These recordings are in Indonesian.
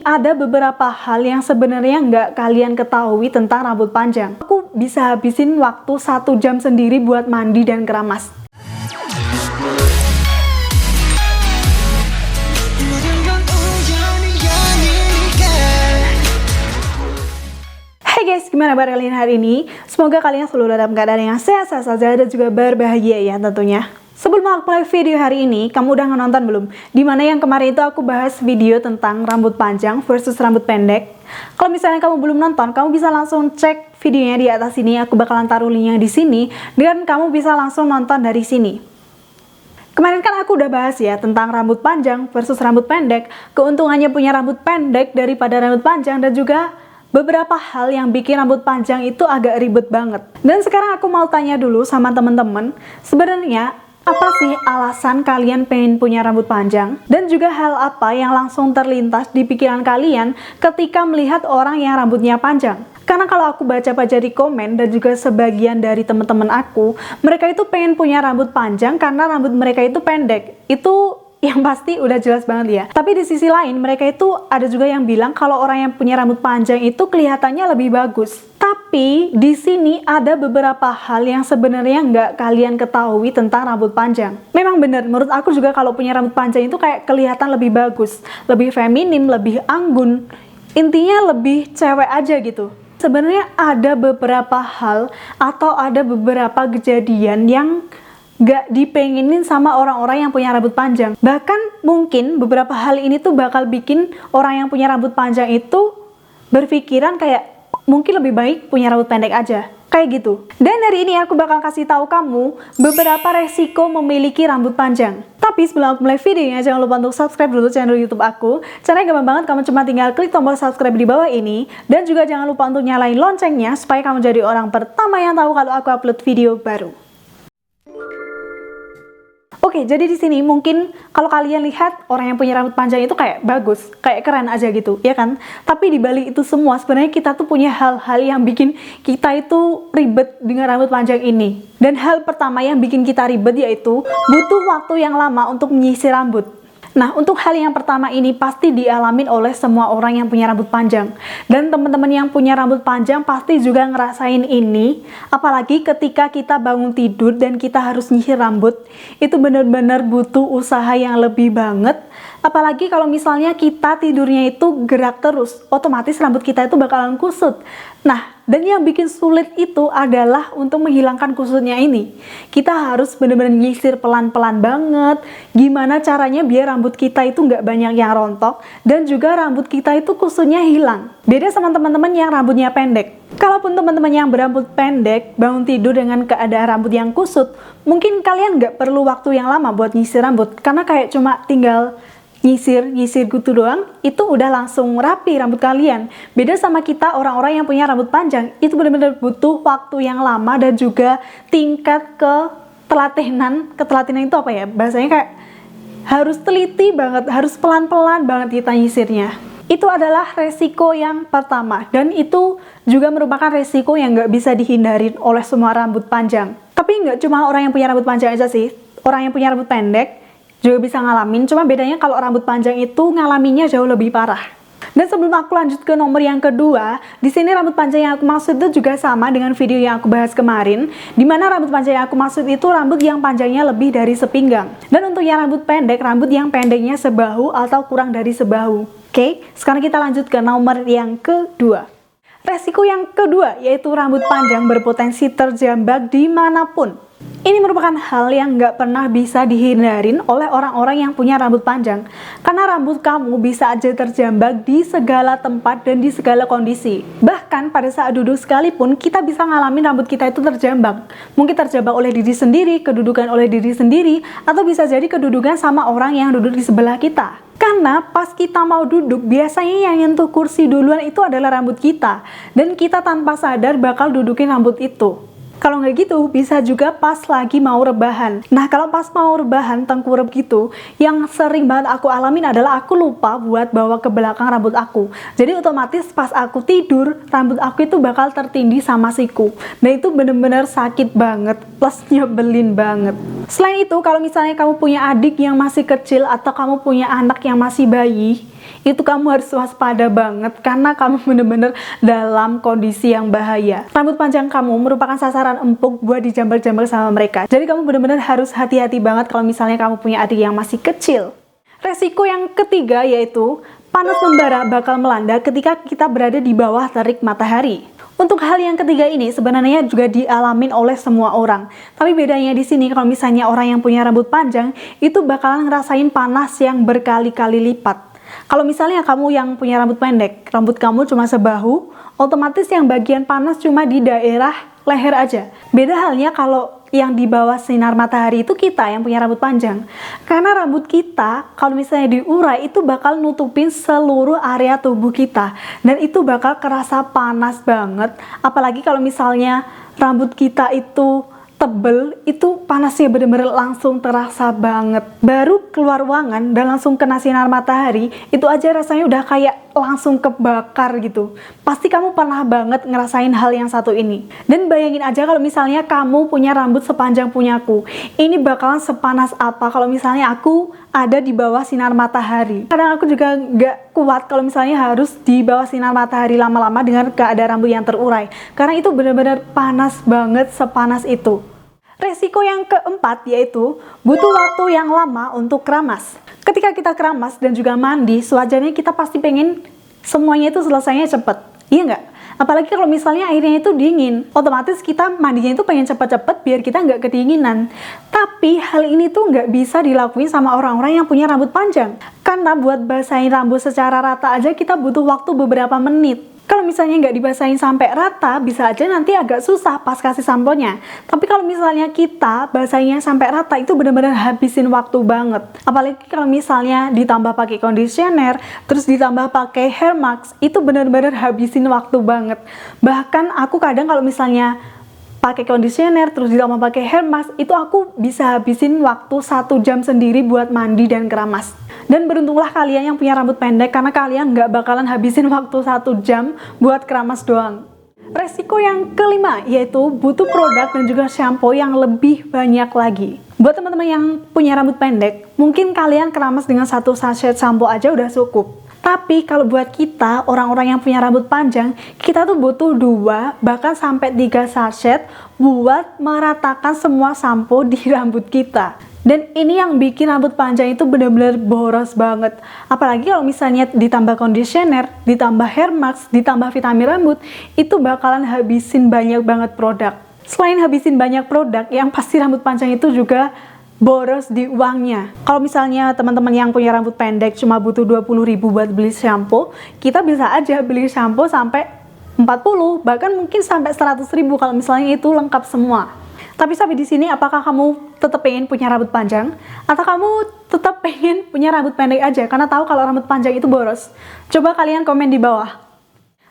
Ada beberapa hal yang sebenarnya nggak kalian ketahui tentang rambut panjang. Aku bisa habisin waktu 1 jam sendiri buat mandi dan keramas. Hai guys, gimana kabar kalian hari ini? Semoga kalian selalu dalam keadaan yang sehat-sehat saja dan juga berbahagia ya tentunya. Sebelum aku mulai video hari ini, kamu udah nonton belum? Dimana yang kemarin itu aku bahas video tentang rambut panjang versus rambut pendek. Kalau misalnya kamu belum nonton, kamu bisa langsung cek videonya di atas sini. Aku bakalan taruh linknya di sini, dan kamu bisa langsung nonton dari sini. Kemarin kan aku udah bahas ya tentang rambut panjang versus rambut pendek, keuntungannya punya rambut pendek daripada rambut panjang, dan juga beberapa hal yang bikin rambut panjang itu agak ribet banget. Dan sekarang aku mau tanya dulu sama temen-temen, sebenarnya apa sih alasan kalian pengen punya rambut panjang? Dan juga hal apa yang langsung terlintas di pikiran kalian ketika melihat orang yang rambutnya panjang? Karena kalau aku baca-baca di komen dan juga sebagian dari teman-teman aku, mereka itu pengen punya rambut panjang karena rambut mereka itu pendek. Itu yang pasti udah jelas banget ya. Tapi di sisi lain, mereka itu ada juga yang bilang kalau orang yang punya rambut panjang itu kelihatannya lebih bagus. Tapi di sini ada beberapa hal yang sebenarnya nggak kalian ketahui tentang rambut panjang. Memang bener, menurut aku juga kalau punya rambut panjang itu kayak kelihatan lebih bagus, lebih feminim, lebih anggun. Intinya lebih cewek aja gitu. Sebenarnya ada beberapa hal atau ada beberapa kejadian yang gak dipengenin sama orang-orang yang punya rambut panjang. Bahkan mungkin beberapa hal ini tuh bakal bikin orang yang punya rambut panjang itu berpikiran kayak mungkin lebih baik punya rambut pendek aja. Kayak gitu. Dan hari ini aku bakal kasih tahu kamu beberapa resiko memiliki rambut panjang. Tapi sebelum aku mulai videonya, jangan lupa untuk subscribe dulu channel YouTube aku. Caranya gampang banget, kamu cuma tinggal klik tombol subscribe di bawah ini. Dan juga jangan lupa untuk nyalain loncengnya supaya kamu jadi orang pertama yang tahu kalau aku upload video baru. Oke, jadi di sini mungkin kalau kalian lihat orang yang punya rambut panjang itu kayak bagus, kayak keren aja gitu, ya kan? Tapi di balik itu semua sebenarnya kita tuh punya hal-hal yang bikin kita itu ribet dengan rambut panjang ini. Dan hal pertama yang bikin kita ribet yaitu butuh waktu yang lama untuk menyisir rambut. Nah, untuk hal yang pertama ini pasti dialamin oleh semua orang yang punya rambut panjang. Dan teman-teman yang punya rambut panjang pasti juga ngerasain ini. Apalagi ketika kita bangun tidur dan kita harus nyisir rambut, itu benar-benar butuh usaha yang lebih banget. Apalagi kalau misalnya kita tidurnya itu gerak terus, otomatis rambut kita itu bakalan kusut. Nah, dan yang bikin sulit itu adalah untuk menghilangkan kusutnya ini. Kita harus benar-benar nyisir pelan-pelan banget. Gimana caranya biar rambut kita itu nggak banyak yang rontok, dan juga rambut kita itu kusutnya hilang. Beda sama teman-teman yang rambutnya pendek. Kalaupun teman-teman yang berambut pendek bangun tidur dengan keadaan rambut yang kusut, mungkin kalian nggak perlu waktu yang lama buat nyisir rambut, karena kayak cuma tinggal nyisir gitu doang, itu udah langsung rapi rambut kalian. Beda sama kita orang-orang yang punya rambut panjang, itu benar-benar butuh waktu yang lama dan juga tingkat ketelatinan itu apa ya? Bahasanya kayak harus teliti banget, harus pelan-pelan banget kita nyisirnya. Itu adalah resiko yang pertama, dan itu juga merupakan resiko yang nggak bisa dihindarin oleh semua rambut panjang. Tapi nggak cuma orang yang punya rambut panjang aja sih, orang yang punya rambut pendek juga bisa ngalamin, cuma bedanya kalau rambut panjang itu ngalaminnya jauh lebih parah. Dan sebelum aku lanjut ke nomor yang kedua, di sini rambut panjang yang aku maksud itu juga sama dengan video yang aku bahas kemarin, dimana rambut panjang yang aku maksud itu rambut yang panjangnya lebih dari sepinggang. Dan untuk yang rambut yang pendeknya sebahu atau kurang dari sebahu. Oke, sekarang kita lanjut ke nomor yang kedua. Resiko yang kedua yaitu rambut panjang berpotensi terjambak dimanapun. Ini merupakan hal yang nggak pernah bisa dihindarin oleh orang-orang yang punya rambut panjang. Karena rambut kamu bisa aja terjambak di segala tempat dan di segala kondisi. Bahkan pada saat duduk sekalipun, kita bisa ngalamin rambut kita itu terjambak. Mungkin terjambak oleh diri sendiri, kedudukan oleh diri sendiri, atau bisa jadi kedudukan sama orang yang duduk di sebelah kita. Karena pas kita mau duduk, biasanya yang nyentuh kursi duluan itu adalah rambut kita. Dan kita tanpa sadar bakal dudukin rambut itu. Kalau nggak gitu, bisa juga pas lagi mau rebahan. Nah, kalau pas mau rebahan, tengkurap gitu, yang sering banget aku alamin adalah aku lupa buat bawa ke belakang rambut aku. Jadi otomatis pas aku tidur, rambut aku itu bakal tertindih sama siku. Nah, itu bener-bener sakit banget, plus nyebelin banget. Selain itu, kalau misalnya kamu punya adik yang masih kecil atau kamu punya anak yang masih bayi, itu kamu harus waspada banget karena kamu bener-bener dalam kondisi yang bahaya. Rambut panjang kamu merupakan sasaran empuk buat dijambak-jambak sama mereka. Jadi kamu bener-bener harus hati-hati banget kalau misalnya kamu punya adik yang masih kecil. Resiko yang ketiga yaitu panas membara bakal melanda ketika kita berada di bawah terik matahari. Untuk hal yang ketiga ini sebenarnya juga dialamin oleh semua orang. Tapi bedanya di sini kalau misalnya orang yang punya rambut panjang itu bakalan ngerasain panas yang berkali-kali lipat. Kalau misalnya kamu yang punya rambut pendek, rambut kamu cuma sebahu, otomatis yang bagian panas cuma di daerah leher aja. Beda halnya kalau yang di bawah sinar matahari itu kita yang punya rambut panjang. Karena rambut kita kalau misalnya diurai itu bakal nutupin seluruh area tubuh kita. Dan itu bakal kerasa panas banget. Apalagi kalau misalnya rambut kita itu tebel, itu panasnya bener-bener langsung terasa banget. Baru keluar ruangan dan langsung kena sinar matahari, itu aja rasanya udah kayak langsung kebakar gitu. Pasti kamu pernah banget ngerasain hal yang satu ini. Dan bayangin aja kalau misalnya kamu punya rambut sepanjang punyaku. Ini bakalan sepanas apa kalau misalnya aku ada di bawah sinar matahari. Kadang aku juga nggak kuat kalau misalnya harus di bawah sinar matahari lama-lama dengan keadaan rambut yang terurai. Karena itu benar-benar panas banget, sepanas itu. Resiko yang keempat yaitu butuh waktu yang lama untuk keramas. Ketika kita keramas dan juga mandi, sewajarnya kita pasti pengen semuanya itu selesainya cepet. Iya nggak? Apalagi kalau misalnya airnya itu dingin, otomatis kita mandinya itu pengen cepet-cepet biar kita nggak kedinginan. Tapi hal ini tuh nggak bisa dilakuin sama orang-orang yang punya rambut panjang. Karena buat basahin rambut secara rata aja kita butuh waktu beberapa menit. Kalau misalnya nggak dibasahin sampai rata, bisa aja nanti agak susah pas kasih samponya. Tapi kalau misalnya kita basahinnya sampai rata, itu benar-benar habisin waktu banget. Apalagi kalau misalnya ditambah pakai conditioner, terus ditambah pakai hair mask, itu benar-benar habisin waktu banget. Bahkan aku kadang kalau misalnya pakai conditioner, terus ditambah pakai hair mask, itu aku bisa habisin waktu 1 jam sendiri buat mandi dan keramas. Dan beruntunglah kalian yang punya rambut pendek karena kalian nggak bakalan habisin waktu 1 jam buat keramas doang. Resiko yang kelima yaitu butuh produk dan juga shampoo yang lebih banyak lagi. Buat teman-teman yang punya rambut pendek, mungkin kalian keramas dengan 1 sachet shampoo aja udah cukup. Tapi kalau buat kita, orang-orang yang punya rambut panjang, kita tuh butuh 2 bahkan sampai 3 sachet buat meratakan semua shampoo di rambut kita. Dan ini yang bikin rambut panjang itu benar-benar boros banget. Apalagi kalau misalnya ditambah conditioner, ditambah hair mask, ditambah vitamin rambut, itu bakalan habisin banyak banget produk. Selain habisin banyak produk, yang pasti rambut panjang itu juga boros di uangnya. Kalau misalnya teman-teman yang punya rambut pendek cuma butuh 20.000 buat beli shampoo, kita bisa aja beli shampoo sampai 40, bahkan mungkin sampai 100.000 kalau misalnya itu lengkap semua. Tapi sampai di sini, apakah kamu tetap pengen punya rambut panjang? Atau kamu tetap pengen punya rambut pendek aja karena tahu kalau rambut panjang itu boros? Coba kalian komen di bawah.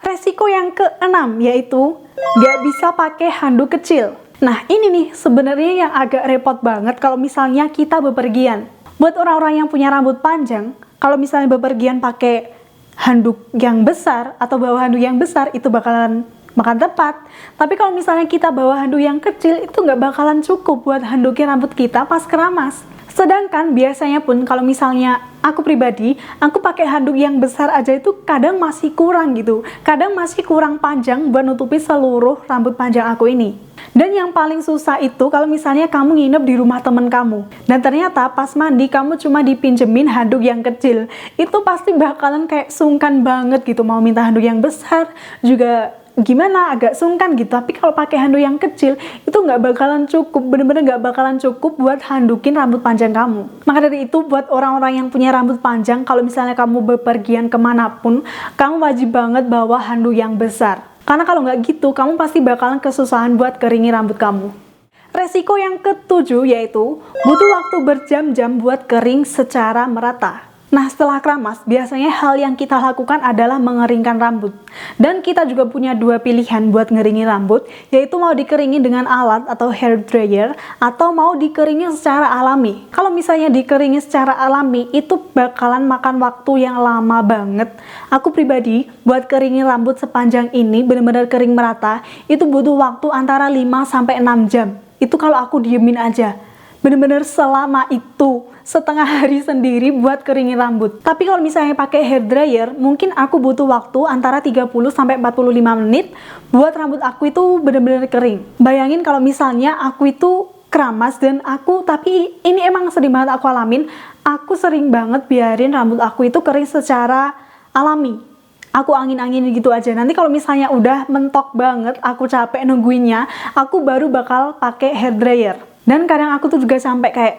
Resiko yang keenam yaitu nggak bisa pakai handuk kecil. Nah ini nih sebenarnya yang agak repot banget kalau misalnya kita bepergian. Buat orang-orang yang punya rambut panjang, kalau misalnya bepergian pakai handuk yang besar atau bawa handuk yang besar itu bakalan makan tepat. Tapi kalau misalnya kita bawa handuk yang kecil, itu nggak bakalan cukup buat handukin rambut kita pas keramas. Sedangkan biasanya pun kalau misalnya aku pribadi, aku pakai handuk yang besar aja itu kadang masih kurang gitu. Kadang masih kurang panjang buat nutupi seluruh rambut panjang aku ini. Dan yang paling susah itu kalau misalnya kamu nginep di rumah temen kamu. Dan ternyata pas mandi kamu cuma dipinjemin handuk yang kecil. Itu pasti bakalan kayak sungkan banget gitu. Mau minta handuk yang besar juga gimana, agak sungkan gitu. Tapi kalau pakai handuk yang kecil itu nggak bakalan cukup, bener-bener nggak bakalan cukup buat handukin rambut panjang kamu. Maka dari itu buat orang-orang yang punya rambut panjang, kalau misalnya kamu bepergian kemanapun, kamu wajib banget bawa handuk yang besar. Karena kalau nggak gitu, kamu pasti bakalan kesusahan buat keringin rambut kamu. Resiko yang ketujuh yaitu butuh waktu berjam-jam buat kering secara merata. Nah, setelah keramas, biasanya hal yang kita lakukan adalah mengeringkan rambut. Dan kita juga punya 2 pilihan buat ngeringin rambut, yaitu mau dikeringin dengan alat atau hair dryer, atau mau dikeringin secara alami. Kalau misalnya dikeringin secara alami, itu bakalan makan waktu yang lama banget. Aku pribadi, buat keringin rambut sepanjang ini, bener-bener kering merata, itu butuh waktu antara 5-6 jam. Itu kalau aku diemin aja. bener-bener selama itu, setengah hari sendiri buat keringin rambut. Tapi kalau misalnya pakai hair dryer, mungkin aku butuh waktu antara 30 sampai 45 menit buat rambut aku itu bener-bener kering. Bayangin kalau misalnya aku itu keramas dan tapi ini emang sering banget aku alamin, aku sering banget biarin rambut aku itu kering secara alami. Aku angin-anginin gitu aja. Nanti kalau misalnya udah mentok banget, aku capek nungguinnya, aku baru bakal pakai hair dryer. Dan kadang aku tuh juga sampai kayak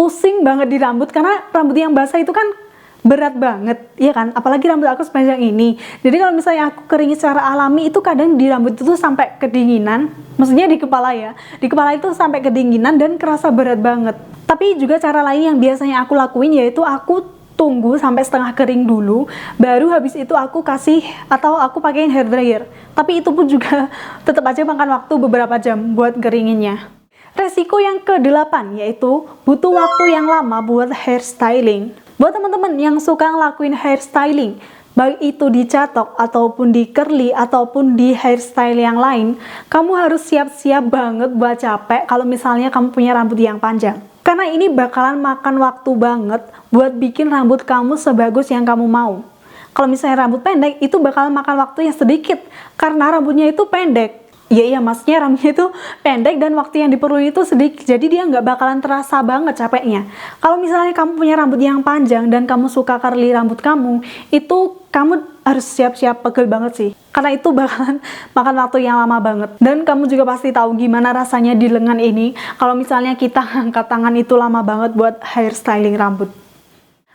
pusing banget di rambut, karena rambut yang basah itu kan berat banget, ya kan? Apalagi rambut aku sepanjang ini. Jadi kalau misalnya aku keringin secara alami, itu kadang di rambut itu tuh sampai kedinginan. Maksudnya di kepala ya. Di kepala itu sampai kedinginan dan kerasa berat banget. Tapi juga cara lain yang biasanya aku lakuin yaitu aku tunggu sampai setengah kering dulu, baru habis itu aku kasih atau aku pakein hair dryer. Tapi itu pun juga tetap aja makan waktu beberapa jam buat keringinnya. Resiko yang ke-8 yaitu butuh waktu yang lama buat hair styling. Buat teman-teman yang suka ngelakuin hair styling, baik itu di catok ataupun di curly ataupun di hairstyle yang lain, kamu harus siap-siap banget buat capek kalau misalnya kamu punya rambut yang panjang. Karena ini bakalan makan waktu banget buat bikin rambut kamu sebagus yang kamu mau. Kalau misalnya rambut pendek, itu bakalan makan waktu yang sedikit karena rambutnya itu pendek. Iya, maksudnya rambutnya itu pendek dan waktu yang diperlukan itu sedikit, jadi dia nggak bakalan terasa banget capeknya. Kalau misalnya kamu punya rambut yang panjang dan kamu suka curly rambut kamu, itu kamu harus siap-siap pegel banget sih. Karena itu bakalan makan waktu yang lama banget. Dan kamu juga pasti tahu gimana rasanya di lengan ini, kalau misalnya kita angkat tangan itu lama banget buat hair styling rambut.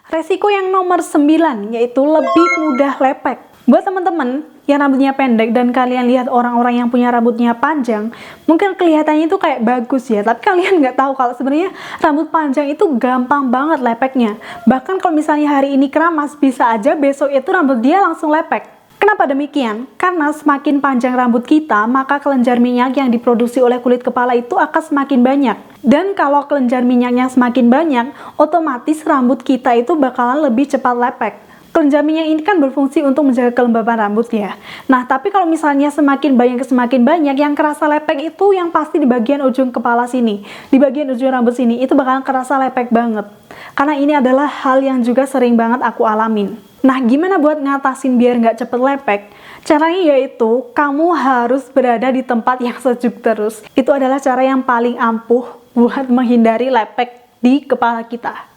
Resiko yang nomor 9, yaitu lebih mudah lepek. Buat teman-teman yang rambutnya pendek dan kalian lihat orang-orang yang punya rambutnya panjang, mungkin kelihatannya itu kayak bagus ya, tapi kalian nggak tahu kalau sebenarnya rambut panjang itu gampang banget lepeknya. Bahkan kalau misalnya hari ini keramas, bisa aja besok itu rambut dia langsung lepek. Kenapa demikian? Karena semakin panjang rambut kita, maka kelenjar minyak yang diproduksi oleh kulit kepala itu akan semakin banyak. Dan kalau kelenjar minyaknya semakin banyak, otomatis rambut kita itu bakalan lebih cepat lepek. Kelenjar minyak ini kan berfungsi untuk menjaga kelembaban rambut ya. Nah, tapi kalau misalnya semakin banyak, yang kerasa lepek itu yang pasti di bagian ujung kepala sini. Di bagian ujung rambut sini, itu bakalan kerasa lepek banget. Karena ini adalah hal yang juga sering banget aku alamin. Nah, gimana buat ngatasin biar nggak cepet lepek? Caranya yaitu, kamu harus berada di tempat yang sejuk terus. Itu adalah cara yang paling ampuh buat menghindari lepek di kepala kita.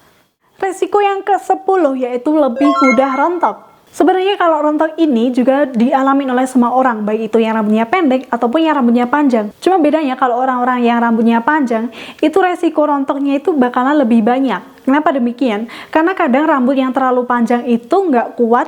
Resiko yang ke-10 yaitu lebih mudah rontok. Sebenarnya kalau rontok ini juga dialami oleh semua orang, baik itu yang rambutnya pendek ataupun yang rambutnya panjang. Cuma bedanya kalau orang-orang yang rambutnya panjang, itu resiko rontoknya itu bakalan lebih banyak. Kenapa demikian? Karena kadang rambut yang terlalu panjang itu nggak kuat,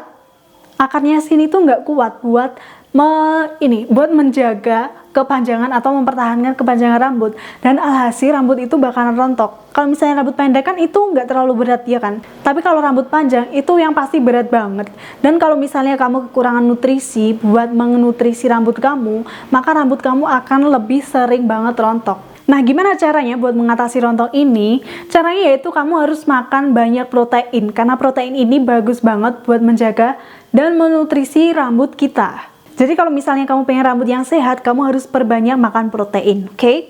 akarnya sini tuh nggak kuat buat buat menjaga kepanjangan atau mempertahankan kepanjangan rambut, dan alhasil rambut itu bakalan rontok. Kalau misalnya rambut pendek kan itu nggak terlalu berat ya kan, tapi kalau rambut panjang itu yang pasti berat banget. Dan kalau misalnya kamu kekurangan nutrisi buat menutrisi rambut kamu, maka rambut kamu akan lebih sering banget rontok. Nah, gimana caranya buat mengatasi rontok ini? Caranya yaitu kamu harus makan banyak protein, karena protein ini bagus banget buat menjaga dan menutrisi rambut kita. Jadi kalau misalnya kamu pengen rambut yang sehat, kamu harus perbanyak makan protein, oke?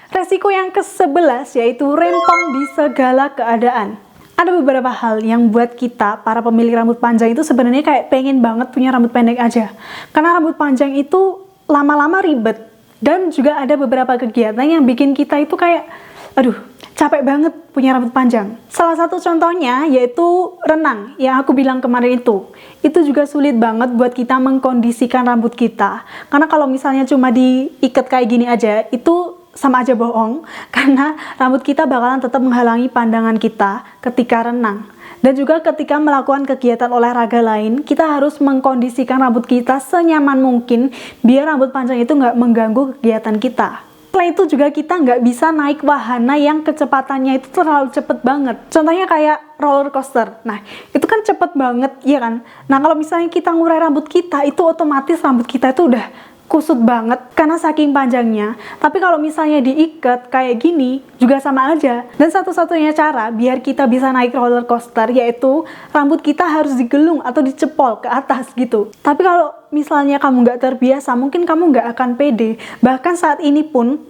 Resiko yang ke-11 yaitu rempong di segala keadaan. Ada beberapa hal yang buat kita, para pemilik rambut panjang itu sebenarnya kayak pengen banget punya rambut pendek aja. Karena rambut panjang itu lama-lama ribet. Dan juga ada beberapa kegiatan yang bikin kita itu kayak, aduh, capek banget punya rambut panjang. Salah satu contohnya yaitu renang, yang aku bilang kemarin itu. Itu juga sulit banget buat kita mengkondisikan rambut kita. Karena kalau misalnya cuma diikat kayak gini aja, itu sama aja bohong. Karena rambut kita bakalan tetap menghalangi pandangan kita ketika renang. Dan juga ketika melakukan kegiatan olahraga lain, kita harus mengkondisikan rambut kita senyaman mungkin biar rambut panjang itu nggak mengganggu kegiatan kita. Selain itu juga kita nggak bisa naik wahana yang kecepatannya itu terlalu cepet banget. Contohnya kayak roller coaster. Nah, itu kan cepet banget, ya kan? Nah, kalau misalnya kita ngurai rambut kita, itu otomatis rambut kita itu udah kusut banget karena saking panjangnya. Tapi kalau misalnya diikat kayak gini juga sama aja. Dan satu-satunya cara biar kita bisa naik roller coaster yaitu rambut kita harus digelung atau dicepol ke atas gitu. Tapi kalau misalnya kamu nggak terbiasa, mungkin kamu nggak akan pede. Bahkan saat ini pun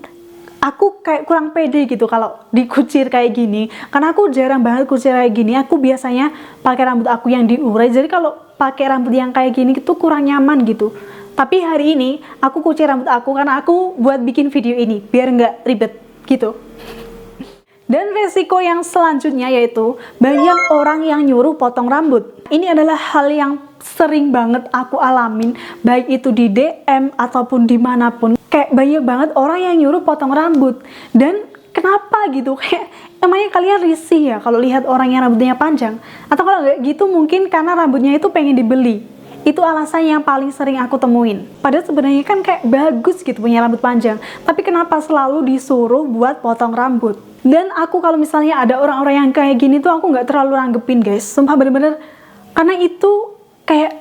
aku kayak kurang pede gitu kalau dikucir kayak gini, karena aku jarang banget kucir kayak gini. Aku biasanya pakai rambut aku yang diurai, jadi kalau pakai rambut yang kayak gini itu kurang nyaman gitu. Tapi hari ini aku kucir rambut aku karena aku buat bikin video ini biar nggak ribet gitu. Dan resiko yang selanjutnya yaitu banyak orang yang nyuruh potong rambut. Ini adalah hal yang sering banget aku alamin, baik itu di DM ataupun dimanapun. Kayak banyak banget orang yang nyuruh potong rambut. Dan kenapa gitu? Kayak emangnya kalian risih ya kalau lihat orang yang rambutnya panjang? Atau kalau nggak gitu mungkin karena rambutnya itu pengen dibeli. Itu alasan yang paling sering aku temuin. Padahal sebenarnya kan kayak bagus gitu punya rambut panjang. Tapi kenapa selalu disuruh buat potong rambut? Dan aku kalau misalnya ada orang-orang yang kayak gini tuh aku nggak terlalu nanggepin guys. Sumpah bener-bener. Karena itu kayak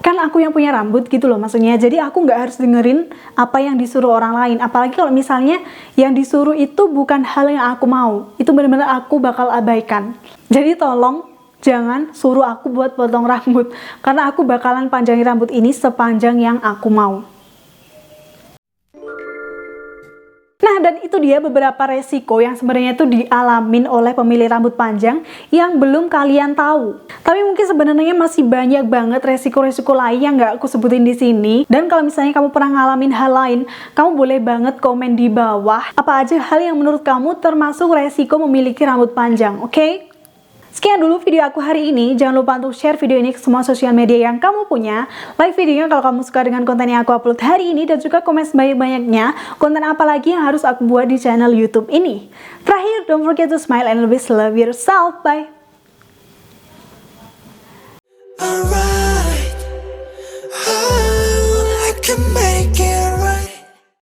kan aku yang punya rambut gitu loh maksudnya. Jadi aku nggak harus dengerin apa yang disuruh orang lain. Apalagi kalau misalnya yang disuruh itu bukan hal yang aku mau. Itu bener-bener aku bakal abaikan. Jadi tolong jangan suruh aku buat potong rambut, karena aku bakalan panjangin rambut ini sepanjang yang aku mau. Nah, dan itu dia beberapa resiko yang sebenarnya itu dialamin oleh pemilik rambut panjang yang belum kalian tahu. Tapi mungkin sebenarnya masih banyak banget resiko-resiko lain yang nggak aku sebutin di sini. Dan kalau misalnya kamu pernah ngalamin hal lain, kamu boleh banget komen di bawah apa aja hal yang menurut kamu termasuk resiko memiliki rambut panjang, oke? Sekian dulu video aku hari ini. Jangan lupa untuk share video ini ke semua sosial media yang kamu punya. Like videonya kalau kamu suka dengan konten yang aku upload hari ini. Dan juga komen sebanyak-banyaknya konten apa lagi yang harus aku buat di channel YouTube ini. Terakhir, don't forget to smile and always love yourself. Bye! Alright, oh, I can make